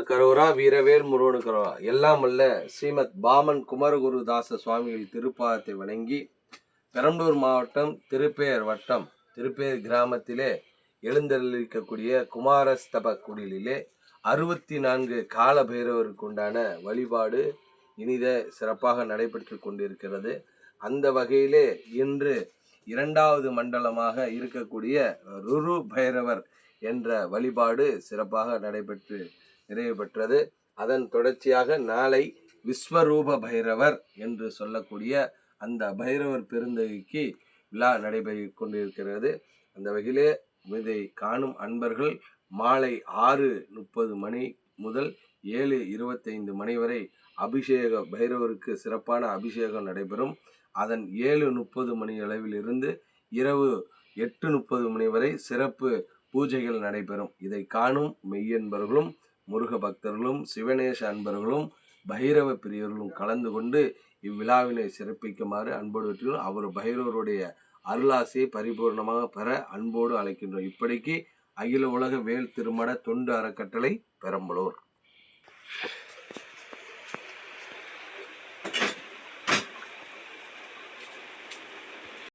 கரோரா வீரவேல் முருகனு கரோரா. எல்லாம் அல்ல ஸ்ரீமத் பாமன் குமரகுருதாச சுவாமிகள் திருப்பாதத்தை வணங்கி பெரம்பலூர் மாவட்டம் திருப்பேர் வட்டம் திருப்பேர் கிராமத்திலே எழுந்தருளிக்கக்கூடிய குமாரஸ்தப குடிலிலே 64 கால பைரவருக்கு உண்டான வழிபாடு இனித சிறப்பாக நடைபெற்று கொண்டிருக்கிறது. அந்த வகையிலே இன்று 2வது மண்டலமாக இருக்கக்கூடிய ருரு பைரவர் என்ற வழிபாடு சிறப்பாக நடைபெற்று நிறைவு பெற்றது. அதன் தொடர்ச்சியாக நாளை விஸ்வரூப பைரவர் என்று சொல்லக்கூடிய அந்த பைரவர் பெருந்தகைக்கு விழா நடைபெற கொண்டிருக்கிறது. அந்த வகையிலே இதை காணும் அன்பர்கள் மாலை 6:30 மணி முதல் 7:25 மணி வரை அபிஷேக பைரவருக்கு சிறப்பான அபிஷேகம் நடைபெறும். அதன் 7:30 மணி அளவில் இருந்து இரவு 8:30 மணி வரை சிறப்பு பூஜைகள் நடைபெறும். இதை காணும் மெய்யன்பர்களும் முருக பக்தர்களும் சிவநேச அன்பர்களும் பைரவ பிரியர்களும் கலந்து கொண்டு இவ்விழாவினை சிறப்பிக்குமாறு அன்போடு வெற்றியும் அவர் பைரவருடைய அருளாசியை பரிபூர்ணமாக பெற அன்போடு அழைக்கின்றோம். இப்படிக்கு அகில உலக வேல் திருமண தொண்டு அறக்கட்டளை பெரம்பலூர்.